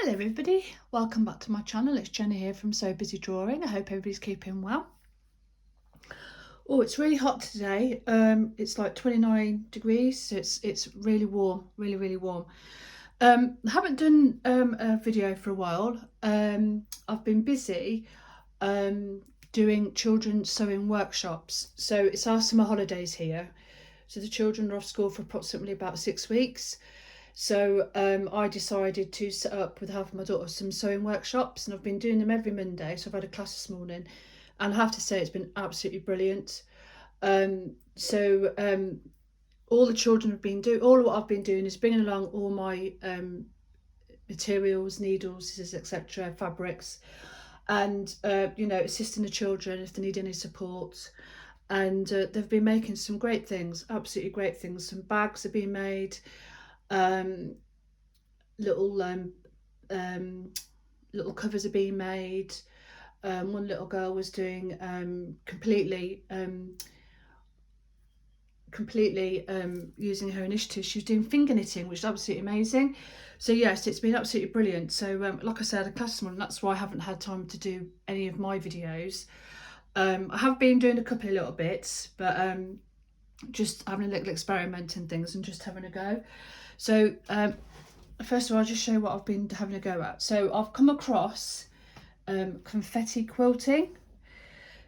Hello everybody, welcome back to my channel. It's Jenny here from So Busy Drawing. I hope everybody's keeping well. Oh, it's really hot today. It's like 29 degrees, so it's really warm, really warm. I haven't done a video for a while. I've been busy doing children's sewing workshops. So it's our summer holidays here. So the children are off school for approximately about 6 weeks. So I decided to set up with half of my daughter some sewing workshops, and I've been doing them every Monday. So I've had a class this morning, and I have to say it's been absolutely brilliant. All the children have been doing, all what I've been doing is bringing along all my materials, needles, scissors, etc., fabrics, and assisting the children if they need any support. And they've been making some great things, absolutely great things. Some bags are being made. Little covers are being made. One little girl was doing completely using her initiative. She was doing finger knitting, which is absolutely amazing. So yes, it's been absolutely brilliant. So like I said, a class and that's why I haven't had time to do any of my videos. I have been doing a couple of little bits, but just having a little experiment and things and just having a go. So first of all, I'll just show you what I've been having a go at. So I've come across confetti quilting.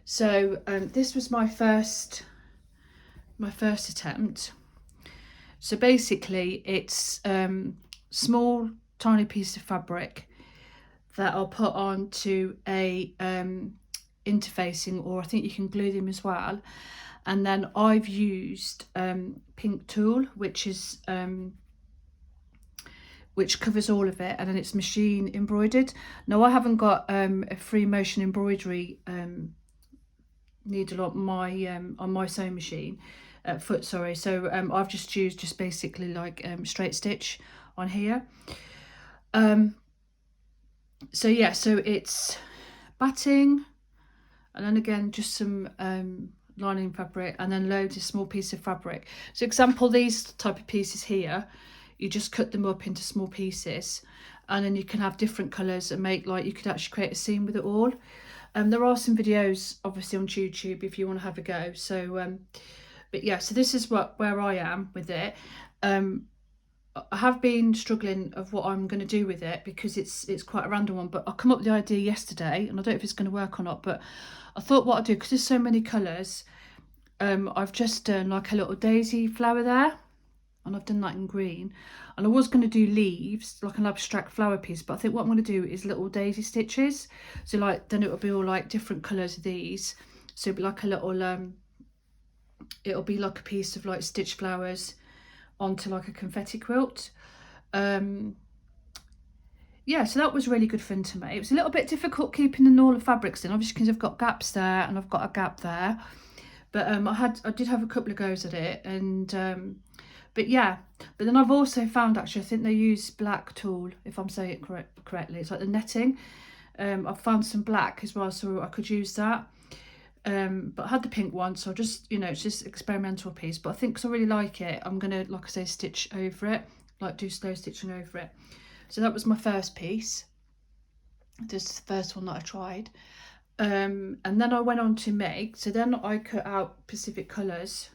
So this was my first attempt. So basically it's small tiny piece of fabric that I'll put onto a interfacing, or I think you can glue them as well. And then I've used pink tulle, which covers all of it, and then it's machine embroidered. Now I haven't got a free motion embroidery needle on my sewing machine foot, sorry. So I've just used basically like straight stitch on here. So yeah, so it's batting, and then again just some lining fabric, and then loads of small pieces of fabric. So example, these type of pieces here, you just cut them up into small pieces, and then you can have different colours and make, like, you could actually create a scene with it all. There are some videos obviously on YouTube if you want to have a go. So but yeah, so this is where I am with it. I have been struggling of what I'm going to do with it, because it's quite a random one, but I come up with the idea yesterday, and I don't know if it's going to work or not, but I thought what I'd do, because there's so many colours, I've just done like a little daisy flower there, and I've done that in green, and I was going to do leaves, like an abstract flower piece, but I think what I'm going to do is little daisy stitches. So like then it will be all like different colours of these, so it'll be like a little it'll be like a piece of like stitched flowers onto like a confetti quilt. Yeah, so that was really good fun to me. It was a little bit difficult keeping all the fabrics in, obviously, because I've got gaps there and I've got a gap there, but I did have a couple of goes at it, and but yeah. But then I've also found, actually, I think they use black tulle, if I'm saying it correctly. It's like the netting. I've found some black as well, so I could use that. But I had the pink one, so just, it's just experimental piece, but I think because I really like it, I'm gonna, like I say, stitch over it, like do slow stitching over it. So that was my first piece. This is the first one that I tried. And then I went on to make, so then I cut out Pacific colours,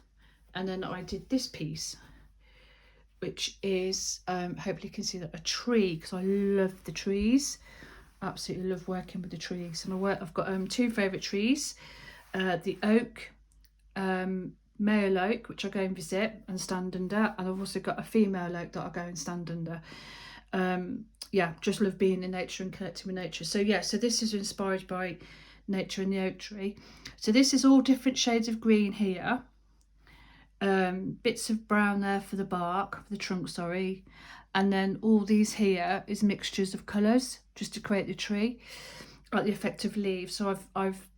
and then I did this piece, which is hopefully you can see that, a tree, because I love the trees, absolutely love working with the trees. And I've got two favourite trees, the oak, male oak, which I go and visit and stand under, and I've also got a female oak that I go and stand under. Yeah, just love being in nature and connecting with nature. So yeah, so this is inspired by nature and the oak tree. So this is all different shades of green here, bits of brown there for the bark, for the trunk, sorry, and then all these here is mixtures of colours just to create the tree, like the effect of leaves. So I've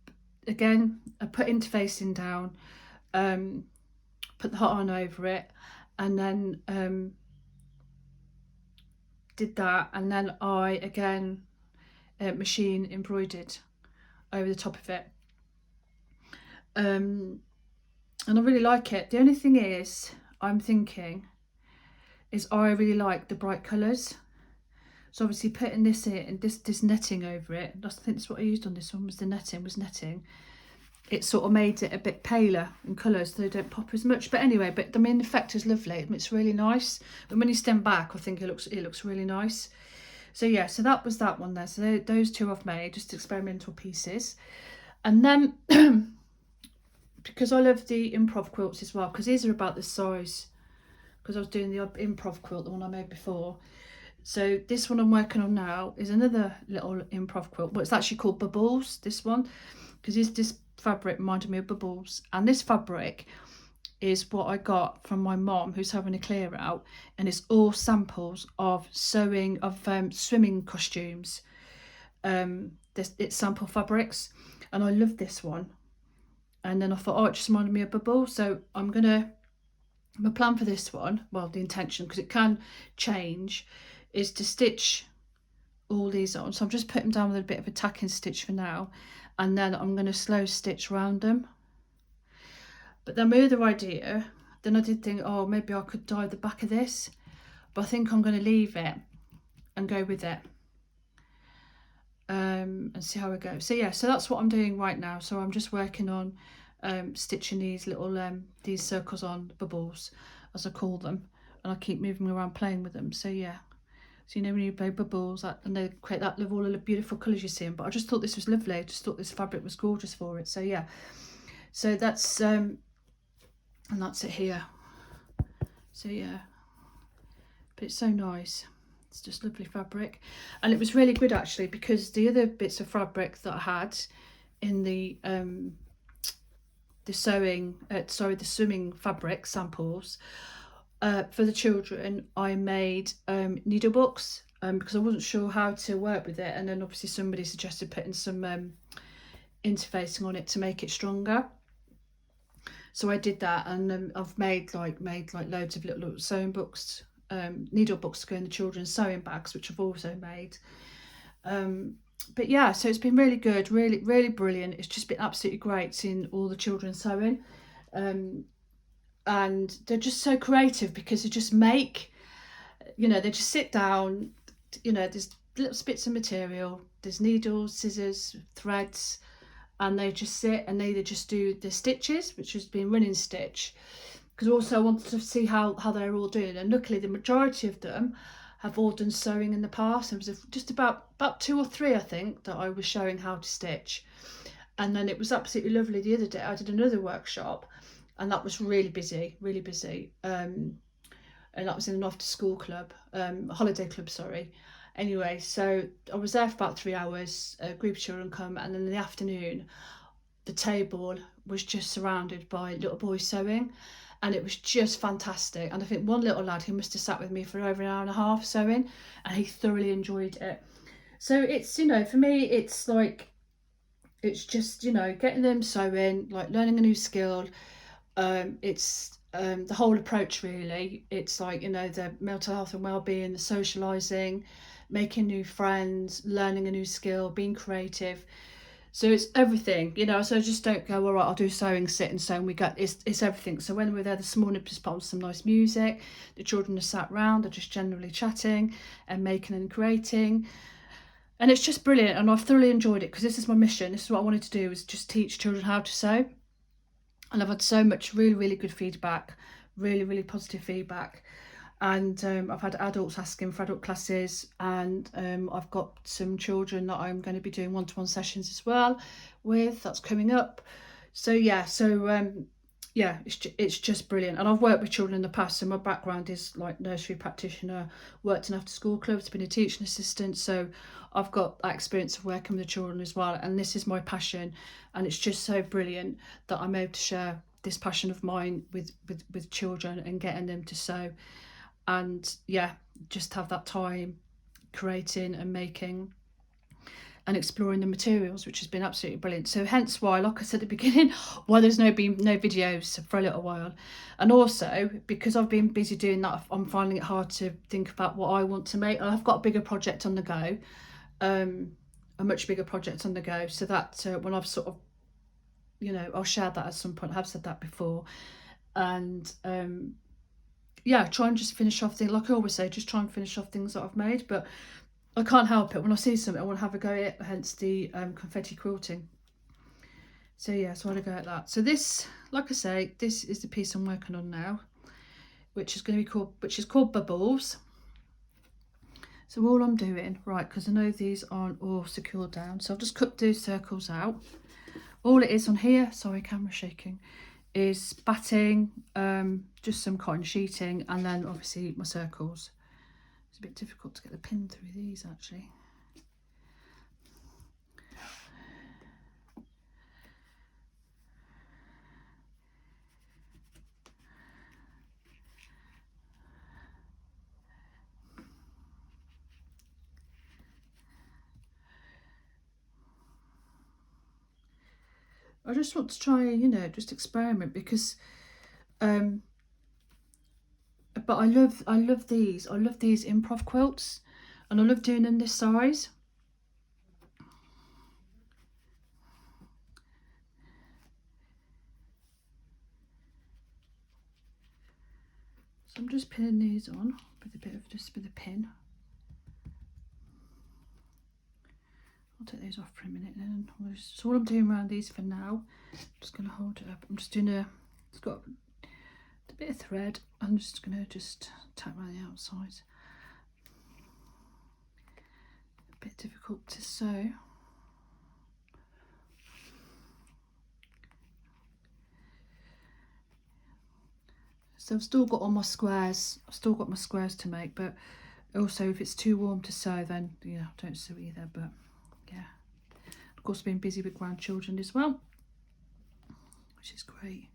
again, I put interfacing down, put the hot iron over it, and then did that, and then I again machine embroidered over the top of it, and I really like it. The only thing is, I'm thinking, is I really like the bright colours, So obviously putting this in and this netting over it, I think that's what I used on this one, was the netting. It sort of made it a bit paler in colour so they don't pop as much. But anyway, the main effect is lovely. It's really nice. But when you stand back, I think it looks really nice. So yeah, so that was that one there. So those two I've made, just experimental pieces. And then because I love the improv quilts as well, because these are about this size, because I was doing the improv quilt, the one I made before. So this one I'm working on now is another little improv quilt, but it's actually called Bubbles, this one, because this fabric reminded me of Bubbles. And this fabric is what I got from my mom, who's having a clear out, and it's all samples of sewing of swimming costumes. It's sample fabrics, and I love this one. And then I thought, oh, it just reminded me of Bubbles, so my plan for this one, well, the intention, because it can change, is to stitch all these on. So I'm just putting them down with a bit of a tacking stitch for now, and then I'm going to slow stitch around them. But then my other idea, then I did think, oh, maybe I could dye the back of this, but I think I'm going to leave it and go with it, and see how it goes. So yeah, so that's what I'm doing right now. So I'm just working on stitching these little these circles on, Bubbles as I call them, and I keep moving around playing with them. So yeah, so you know when you play Bubbles, and they create that all of the beautiful colours you see them. But I just thought this was lovely. I just thought this fabric was gorgeous for it. So yeah, so that's and that's it here. So yeah, but it's so nice. It's just lovely fabric, and it was really good actually, because the other bits of fabric that I had in the swimming fabric samples for the children, I made needle books because I wasn't sure how to work with it, and then obviously somebody suggested putting some interfacing on it to make it stronger. So I did that, and I've made loads of little sewing books, needle books to go in the children's sewing bags, which I've also made. But yeah, so it's been really good, really, really brilliant. It's just been absolutely great seeing all the children sewing. And they're just so creative, because they just make, they just sit down, there's little bits of material, there's needles, scissors, threads, and they just sit and they just do the stitches, which has been running stitch, because also I wanted to see how they're all doing. And luckily the majority of them have all done sewing in the past. There was just about 2 or 3, I think, that I was showing how to stitch. And then it was absolutely lovely. The other day I did another workshop, and that was really busy. And that was in an after school club, holiday club, sorry. Anyway, so I was there for about 3 hours, a group of children come, and then in the afternoon, the table was just surrounded by little boys sewing, and it was just fantastic. And I think one little lad, who must have sat with me for over an hour and a half sewing, and he thoroughly enjoyed it. So it's, for me, it's like, it's just, getting them sewing, like learning a new skill. It's the whole approach really. It's like, the mental health and well-being, the socialising, making new friends, learning a new skill, being creative. So it's everything, so I just don't go, all right, I'll do sewing, sit and sew, and it's everything. So when we were there this morning, just put on some nice music, the children are sat round, they're just generally chatting and making and creating, and it's just brilliant. And I've thoroughly enjoyed it, because this is my mission. This is what I wanted to do, is just teach children how to sew. And I've had so much really, really good feedback, really, really positive feedback. And I've had adults asking for adult classes, and I've got some children that I'm going to be doing one-to-one sessions as well with. That's coming up. So yeah, it's just brilliant. And I've worked with children in the past, so my background is like nursery practitioner, worked in after school clubs, been a teaching assistant, so I've got that experience of working with the children as well. And this is my passion, and it's just so brilliant that I'm able to share this passion of mine with children and getting them to sew. And yeah, just have that time creating and making and exploring the materials, which has been absolutely brilliant. So hence why, like I said at the beginning, why there's no videos for a little while. And also because I've been busy doing that, I'm finding it hard to think about what I want to make. I've got a bigger project on the go, a much bigger project on the go, so that when I've sort of, I'll share that at some point. I have said that before. And yeah, try and just finish off things, like I always say, just try and finish off things that I've made. But I can't help it. When I see something, I want to have a go at it, hence the confetti quilting. So yeah, so I want to go at that. So this, like I say, this is the piece I'm working on now, which is called Bubbles. So all I'm doing, right, because I know these aren't all secured down, so I've just cut those circles out. All it is on here, sorry, camera shaking, is batting, just some cotton sheeting, and then obviously my circles. It's a bit difficult to get the pin through these actually. I just want to try, you know, just experiment, because but I love these improv quilts, and I love doing them this size. So I'm just pinning these on with a bit of a pin. I'll take those off for a minute then. So all I'm doing around these for now, I'm just going to hold it up. I'm just doing it's got a bit of thread. I'm just going to tap around the outside. A bit difficult to sew. So I've still got all my squares. I've still got my squares to make, but also if it's too warm to sew, then yeah, don't sew either. But yeah, of course, being busy with grandchildren as well, which is great.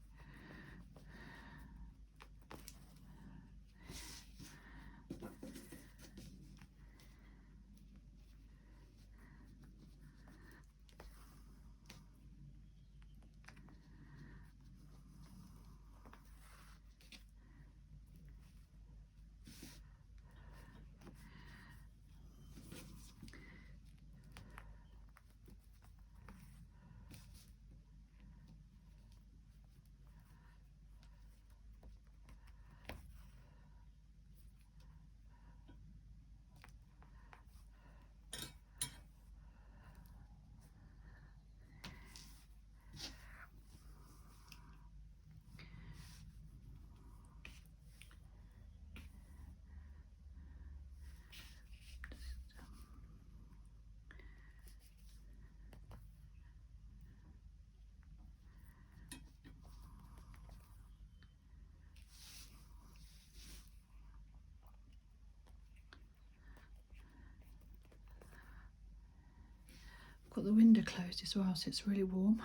Got the window closed as well, so it's really warm.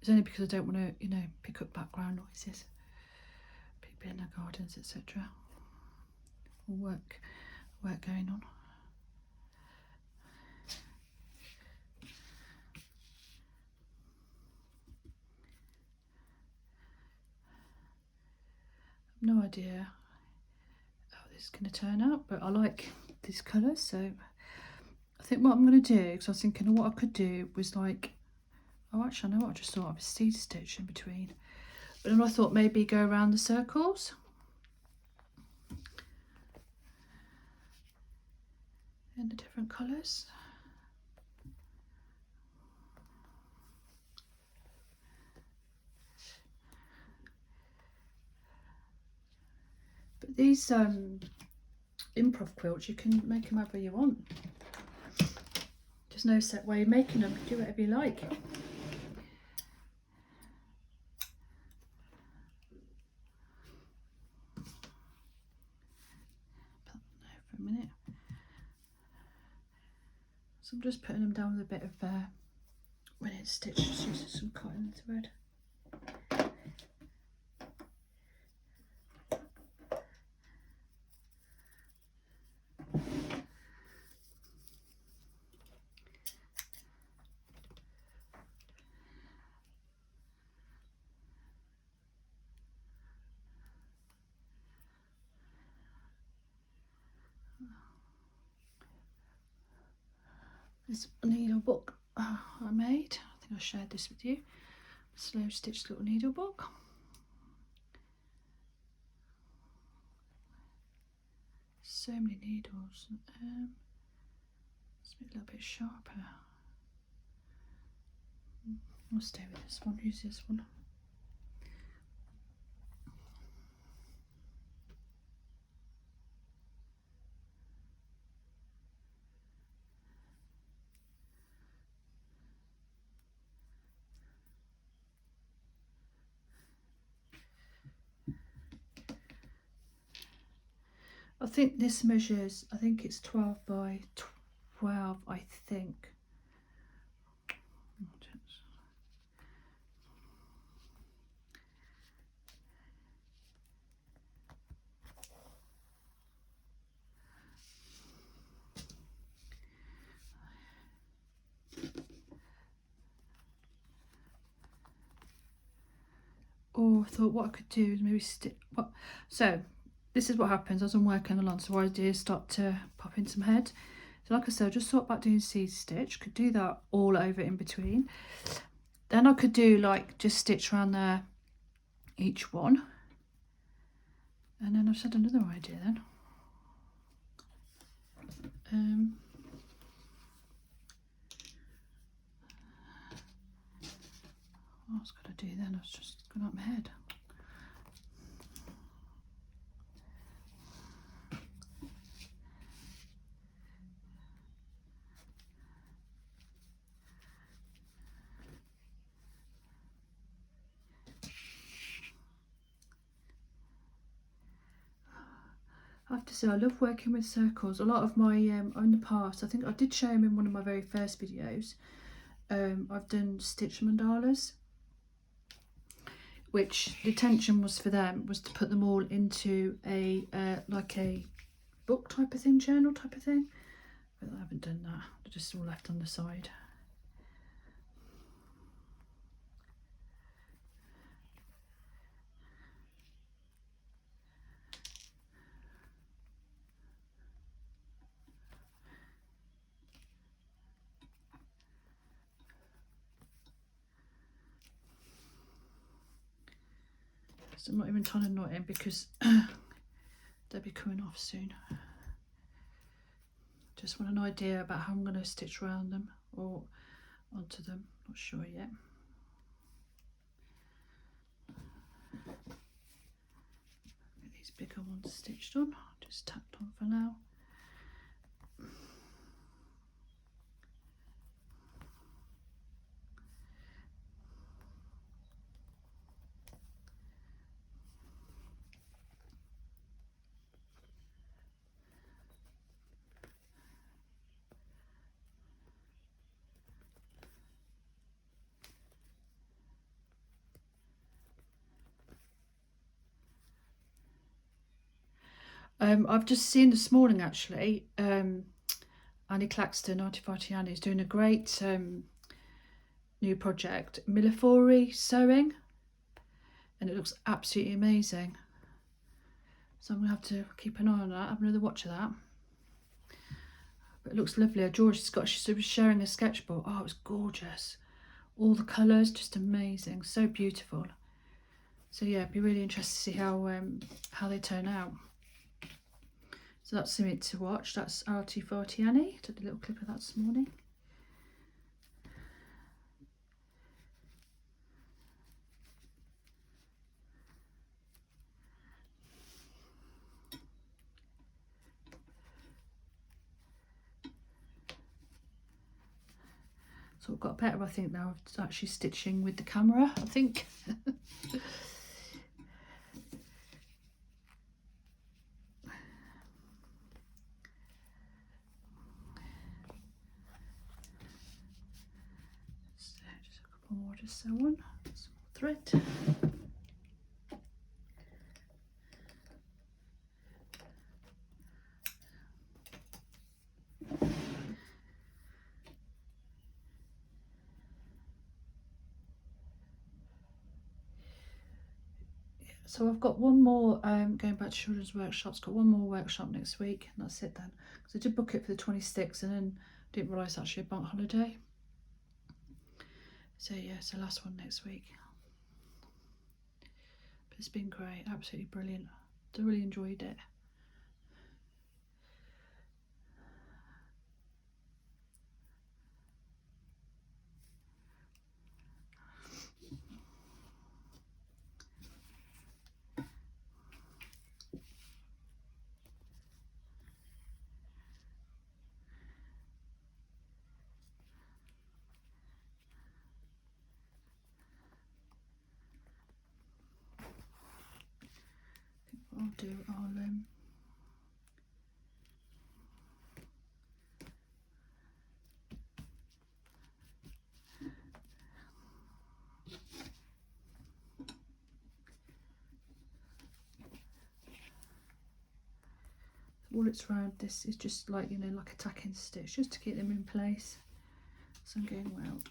It's only because I don't want to, you know, pick up background noises, people in their gardens, etc. Or work going on. No idea how this is going to turn out, but I like these colours, so I think what I'm going to do, because I was thinking what I could do was like, oh actually I know what, I just thought of a seed stitch in between, but then I thought maybe go around the circles in the different colours. But these improv quilts, you can make them however you want. There's no set way of making them, do whatever you like. For a minute. So I'm just putting them down with a bit of when it's stitched, just using some cotton thread. This needle book I made, I think I shared this with you, slow stitched little needle book. So many needles. A little bit sharper. I'll stay with this one. Use this one. I think this measures, I think it's 12 by 12, I think. Or I thought what I could do is maybe stick, what, so this is what happens as I'm working along. So ideas start to pop into my head. So like I said, I just thought about doing seed stitch, could do that all over in between. Then I could do like just stitch around there each one. And then I've just had another idea then. What I was going to do then, I was just going up my head. I have to say I love working with circles. A lot of my, in the past, I think I did show them in one of my very first videos, I've done stitch mandalas, which the intention was for them was to put them all into a like a book type of thing, journal type of thing, but I haven't done that. They're just all left on the side. So I'm not even trying to knot in because they'll be coming off soon. Just want an idea about how I'm going to stitch around them or onto them, not sure yet. Get these bigger ones stitched on, just tacked on for now. I've just seen this morning actually, Annie Claxton, Artifarty Annie, is doing a great new project, Millefiori sewing, and it looks absolutely amazing. So I'm gonna have to keep an eye on that, have another watch of that. But it looks lovely. George she was sharing a sketchbook. Oh, it was gorgeous. All the colours, just amazing, so beautiful. So yeah, it'd be really interested to see how they turn out. So that's something to watch. That's Artifarty Annie. Took a little clip of that this morning. So I've got better, I think, now of actually stitching with the camera, I think. So just a couple more to sew on, some thread. So I've got one more, going back to children's workshops, got one more workshop next week, and that's it then. Because I did book it for the 26th and then didn't realise actually a bank holiday. So yeah, it's the last one next week. But it's been great, absolutely brilliant. I really enjoyed it. what I'll do, all it's round this is just like, you know, like a tacking stitch, just to keep them in place. So I'm going round.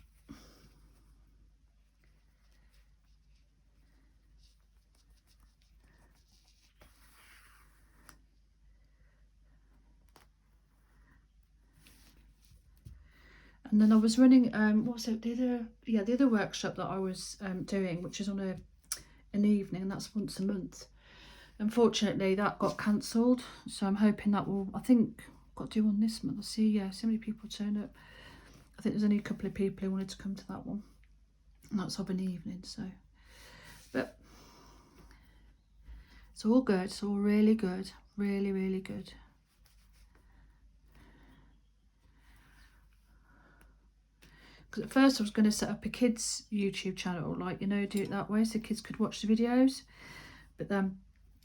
And then I was running, what was it, the other workshop that I was doing, which is on an evening, and that's once a month. Unfortunately, that got cancelled, so I'm hoping that will, I think, got to do one this month. I'll see, yeah, so many people turn up. I think there's only a couple of people who wanted to come to that one, and that's of an evening, so. But it's all good, it's all really good, really, really good. Because at first I was going to set up a kids YouTube channel, like, you know, do it that way so kids could watch the videos. But then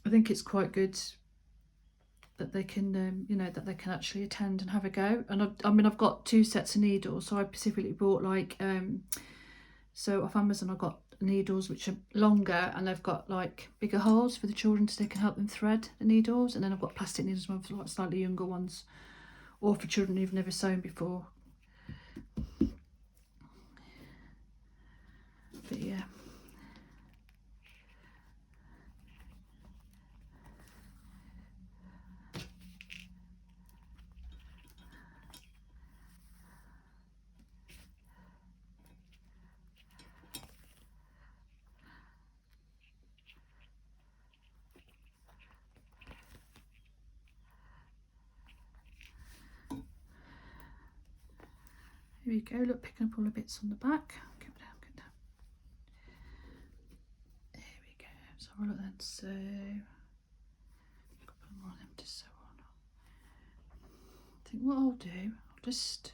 I think it's quite good that they can, you know, that they can actually attend and have a go. And I mean, I've got 2 sets of needles, so I specifically bought like, so off Amazon I got needles which are longer and they've got like bigger holes for the children so they can help them thread the needles. And then I've got plastic needles for like slightly younger ones, or for children who've never sewn before. But yeah. Here we go, look, picking up all the bits on the back. Go down, go down. There we go. So have a look then. So a couple more of them to sew on. I think what I'll do, I'll just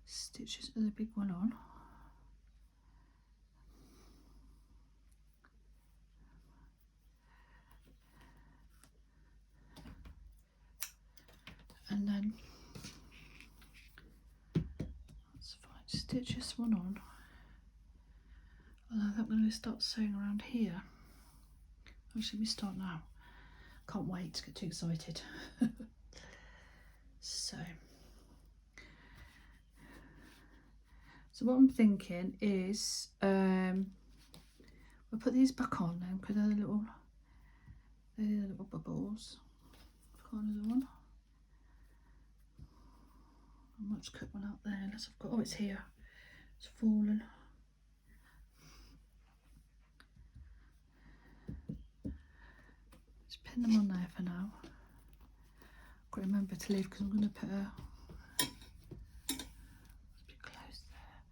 stitch this other big one on. And then that's fine, stitch this one on. Although I think I'm going to start sewing around here. Actually, we start now. Can't wait to get too excited. So what I'm thinking is we'll put these back on now because they're the little bubbles. I've got another one. I might just cut one out there unless I've got, oh, it's here. It's fallen. Just pin them on there for now. I've got to remember to leave because I'm going to put a bit close there.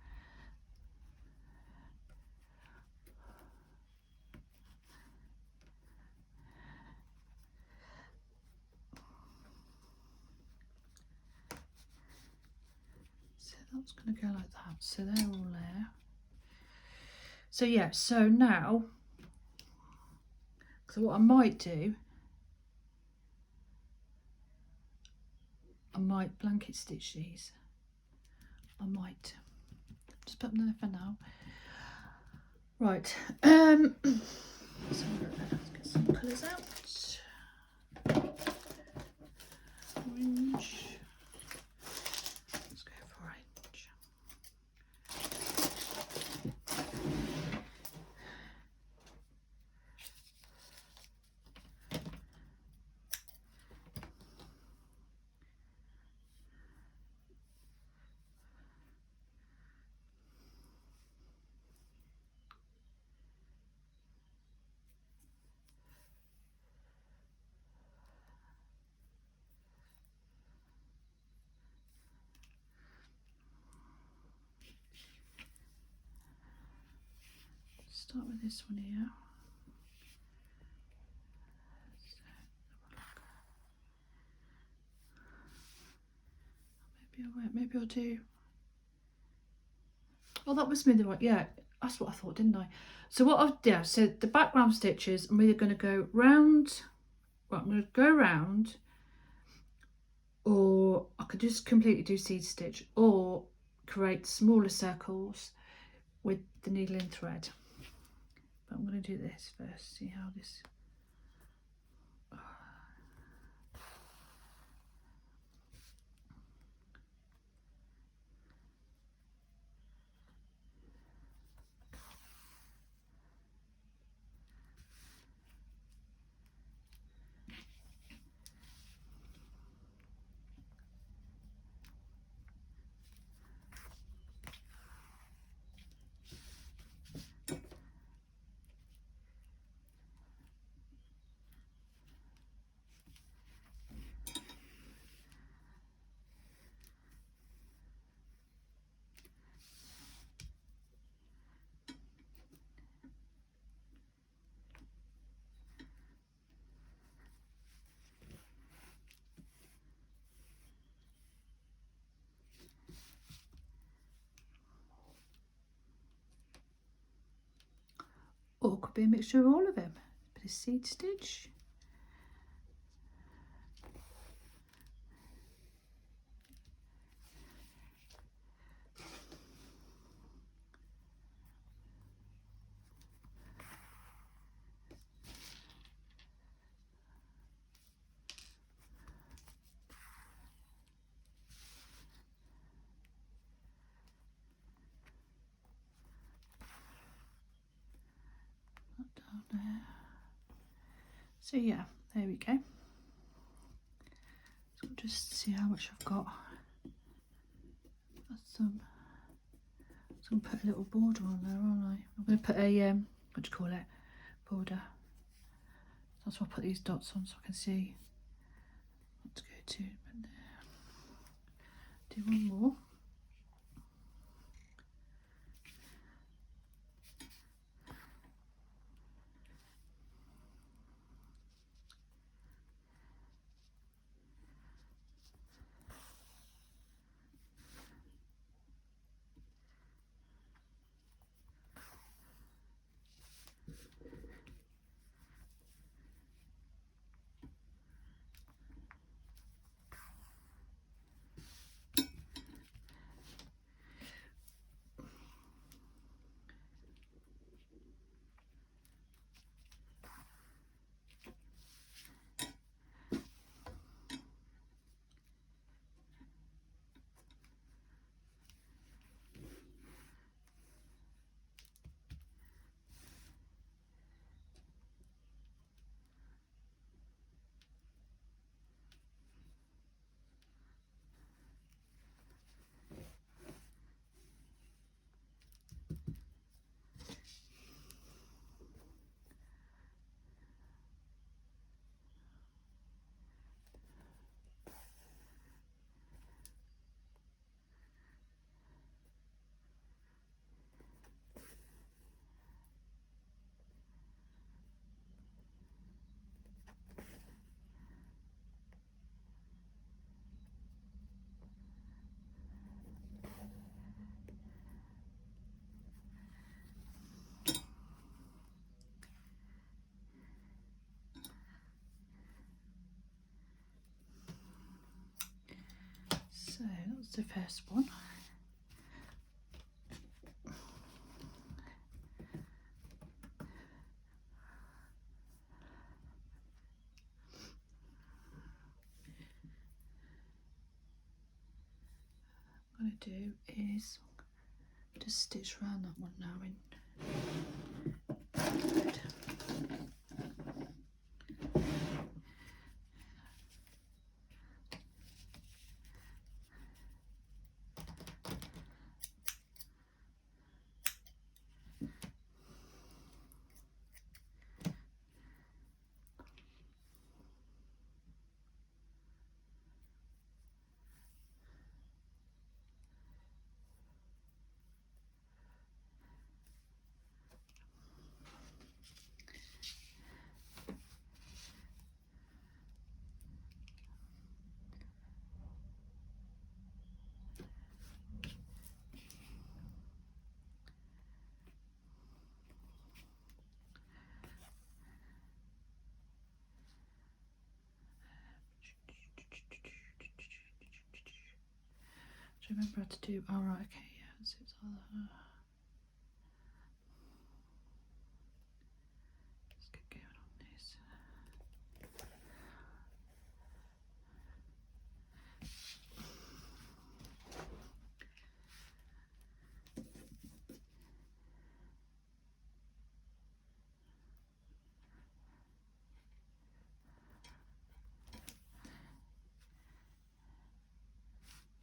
So that's going to go like that. So they're all there. So yeah, so now, so what I might do, I might blanket stitch these. I might just put them there for now. Right. So let's get some colours out. Orange. Let's go for orange. Start with this one here. Maybe I won't. Maybe I'll do. Oh, that was me the right. Yeah, That's what I thought, didn't I? So what I've done, so the background stitches, I'm either going to go round, well, I'm going to go round, or I could just completely do seed stitch, or create smaller circles with the needle and thread. But I'm going to do this first, see how this... Or it could be a mixture of all of them. A bit of seed stitch. Down there. So yeah, there we go. So we'll just see how much I've got. That's some. So I'm going to put a little border on there, aren't I? I'm going to put a what do you call it? Border. That's why I put these dots on so I can see what to go to. Do one more. So that's the first one. What I'm going to do is just stitch around that one now in thread. Remember how to do. Oh, right, okay, yeah. So it's all let's get going on this.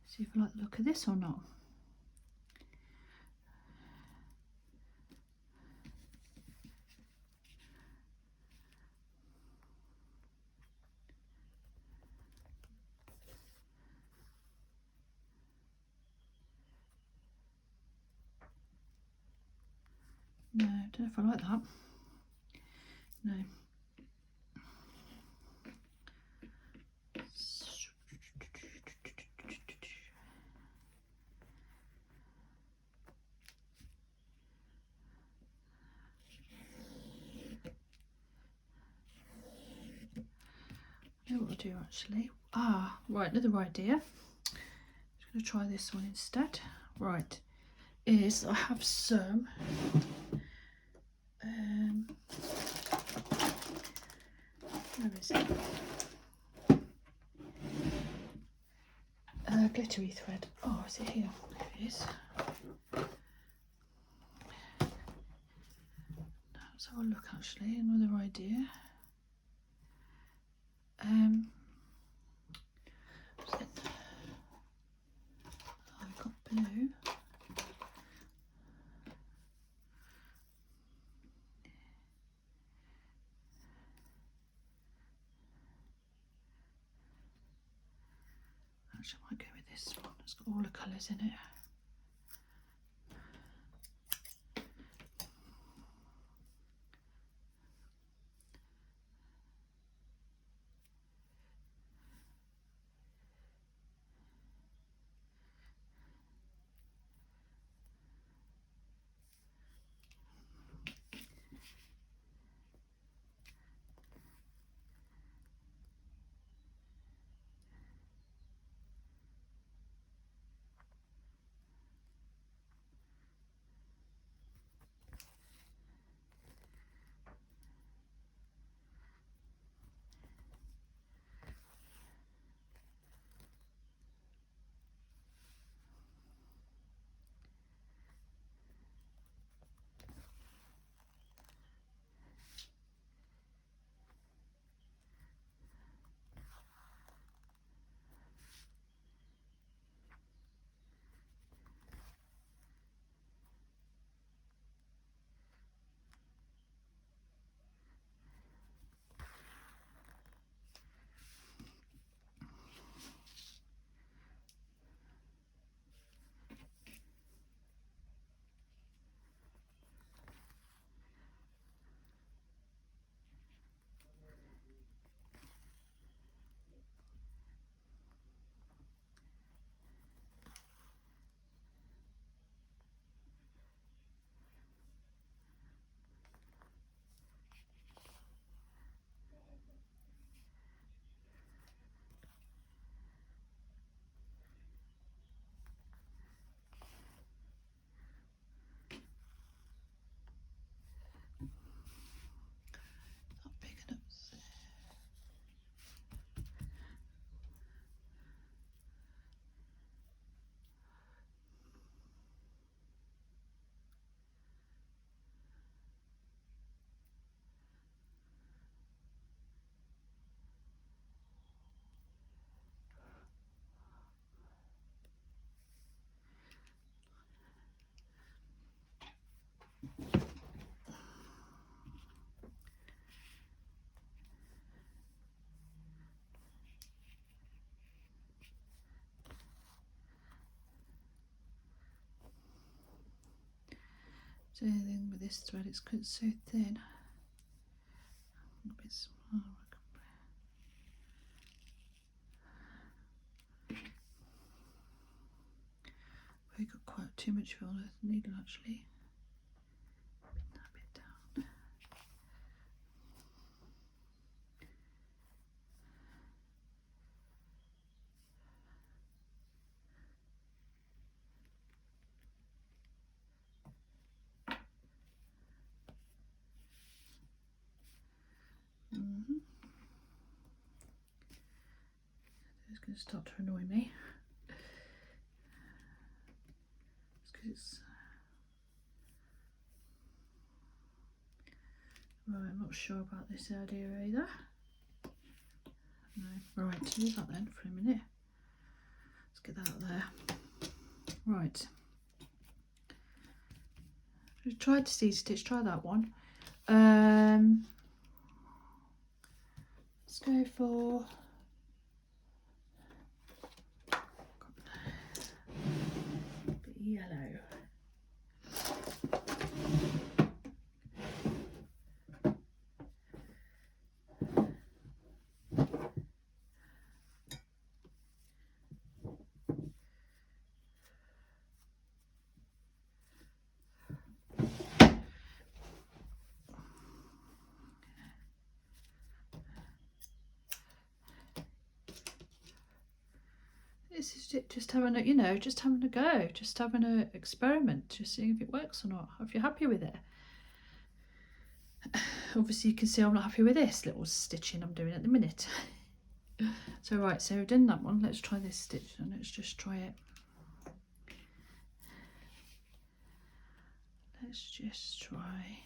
See if I like the look of this or not. No, I don't know if I like that. No. I know what I'll do actually. Ah, right, another idea. Just going to try this one instead. Right, is I have some where is it? Glittery thread. Oh, is it here? There it is. Let's have a look actually, another idea. What's it? Oh, I've got blue. Actually, I might go with this one. It's got all the colours in it. Not big enough. So the thing with this thread, it's so thin. A bit small. I got quite too much on the needle actually. Bring that bit down. going to start to annoy me. It's 'cause it's... Right, I'm not sure about this idea either. No. Right, leave that then for a minute. Let's get that out there. Right. Just tried to C-stitch, try that one. Let's go for... a bit yellow. This is just having a, you know, just having a go, just having an experiment, just seeing if it works or not, if you're happy with it. Obviously you can see I'm not happy with this little stitching I'm doing at the minute. So right, so we've done that one, let's try this stitch and let's just try it. Let's just try.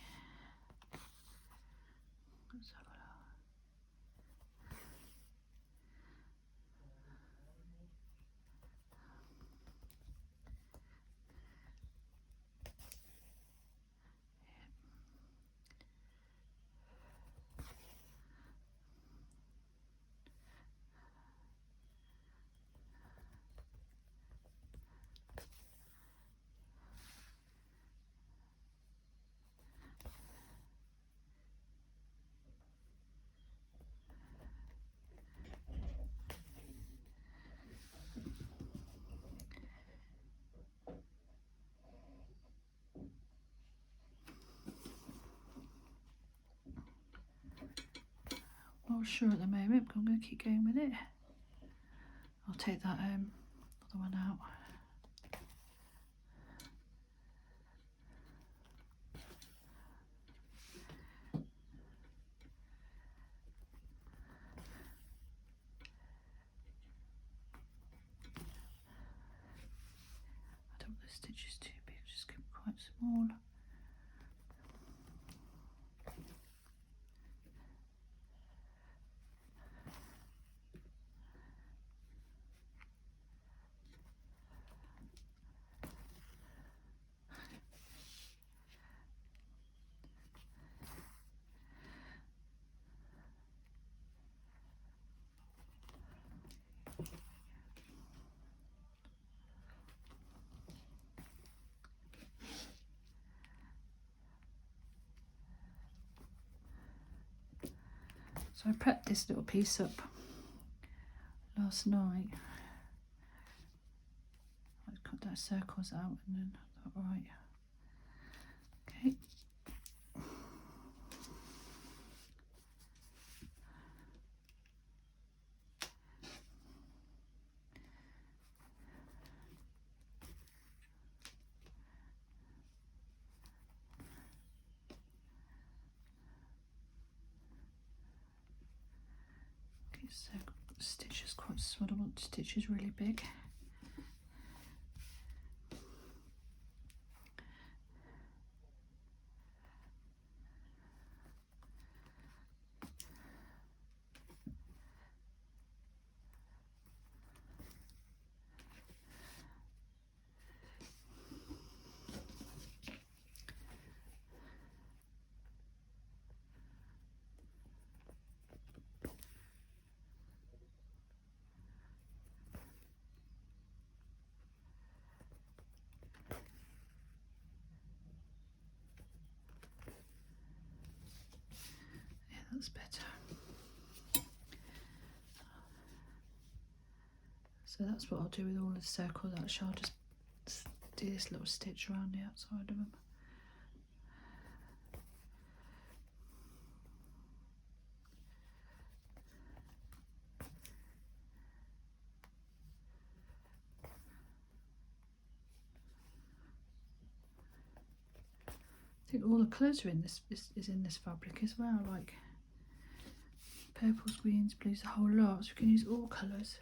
Let's have a look. Not sure at the moment, but I'm going to keep going with it. I'll take that other one out. I don't want the stitches too big, just keep it quite small. So I prepped this little piece up last night. I cut those circles out and then I thought, right, okay. So stitch is quite small, I want stitch is really big. That's better. So that's what I'll do with all the circles. Actually, I'll just do this little stitch around the outside of them. I think all the colours are in this is in this fabric as well, like purples, greens, blues, a whole lot. So we can use all colours.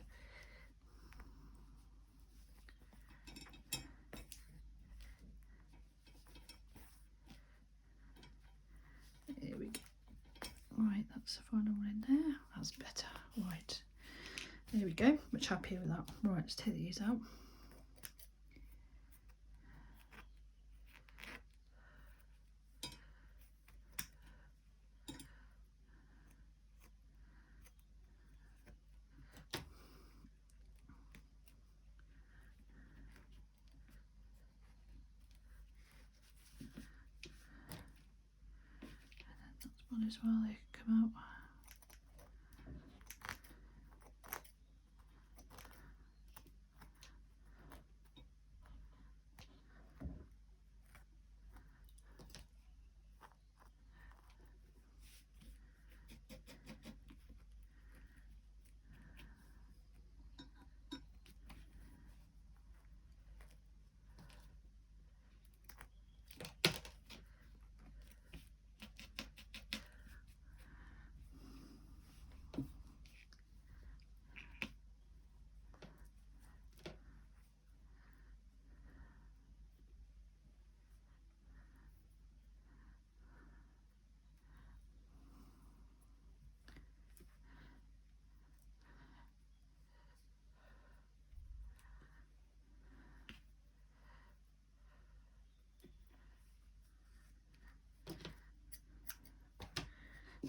Right, that's the final one in there. That's better. Right, there we go. Much happier with that. Right, let's take these out. One as well, they can come out.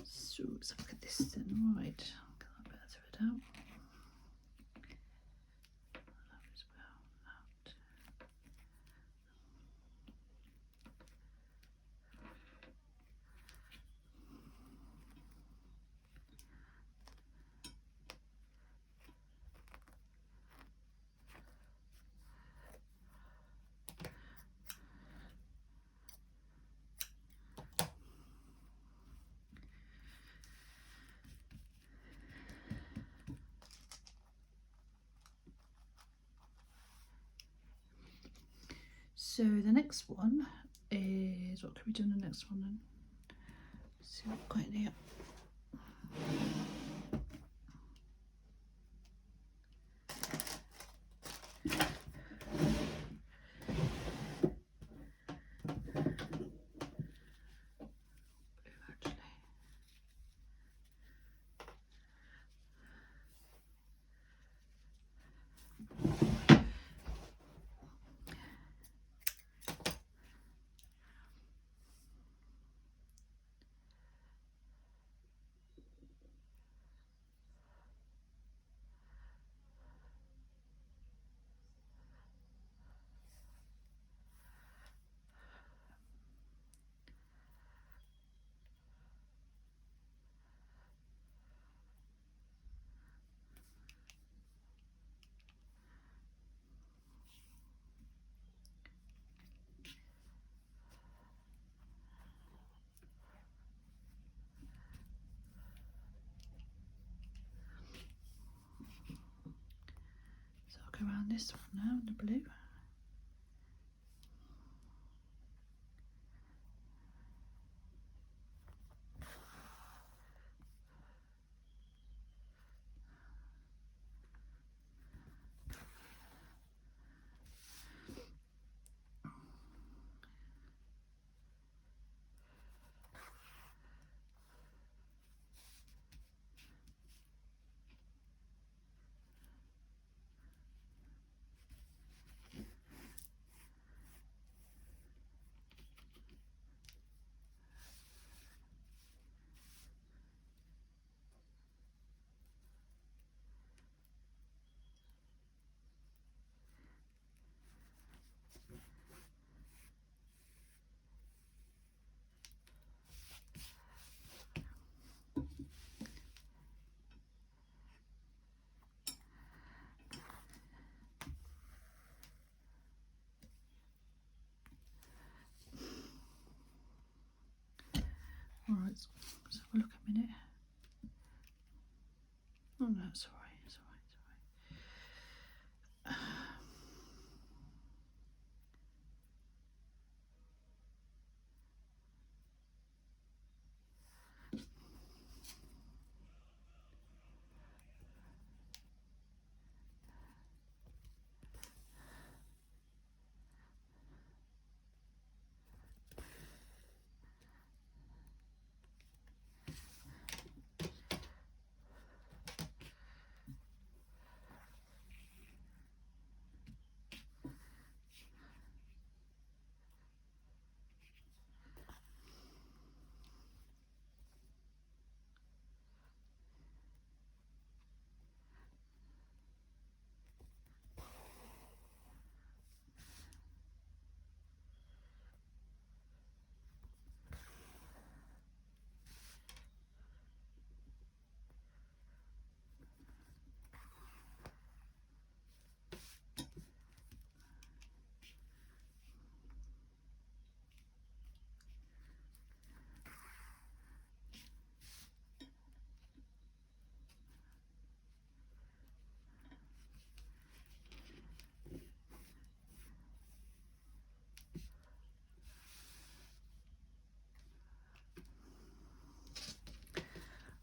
So let's look at this then. Right, I'll get that bit of thread out. That as well out. So the next one is, what can we do on the next one then? Let's see what we've got in here. Go around this one now in the blue. Alright, let's have a look a minute. Oh no, it's alright, it's alright, it's alright.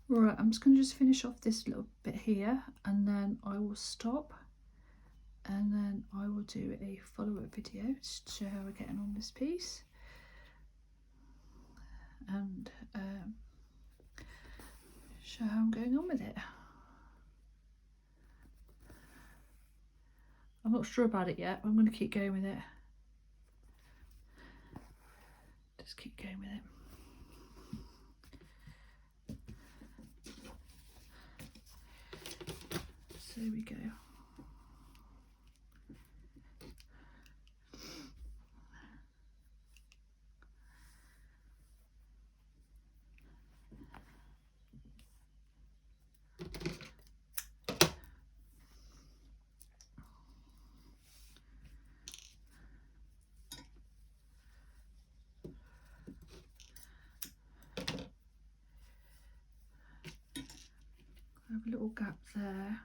Right, I'm just going to finish off this little bit here, and then I will stop, and then I will do a follow-up video to show how we're getting on this piece, and show how I'm going on with it. I'm not sure about it yet, but I'm going to keep going with it. Just keep going with it. So there we go. I have a little gap there.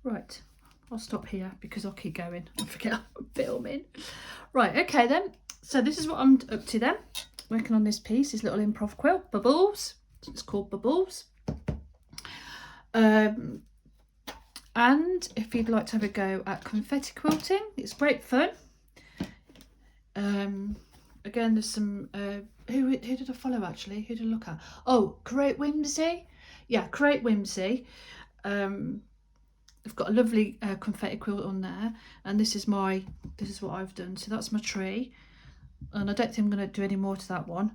Right, I'll stop here because I'll keep going. I forget I'm filming. Right, okay then. So this is what I'm up to then. Working on this piece, this little improv quilt, Bubbles. It's called Bubbles. And if you'd like to have a go at confetti quilting, it's great fun. Again, there's some who did I follow actually? Who did I look at? Oh, Create Whimsy. Yeah, Create Whimsy. I've got a lovely confetti quilt on there, and this is what I've done. So that's my tree, and I don't think I'm going to do any more to that one.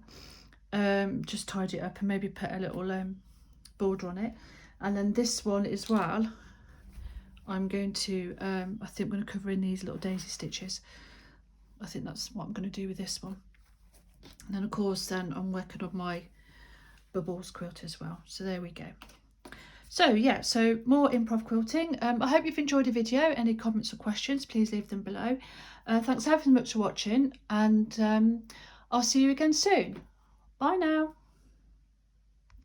Just tidy it up and maybe put a little border on it. And then this one as well, I'm going to I think I'm going to cover in these little daisy stitches. I think that's what I'm going to do with this one. And then of course then I'm working on my Bubbles quilt as well. So there we go. So yeah, so more improv quilting. I hope you've enjoyed the video. Any comments or questions, please leave them below. Thanks ever so much for watching, and I'll see you again soon. Bye now.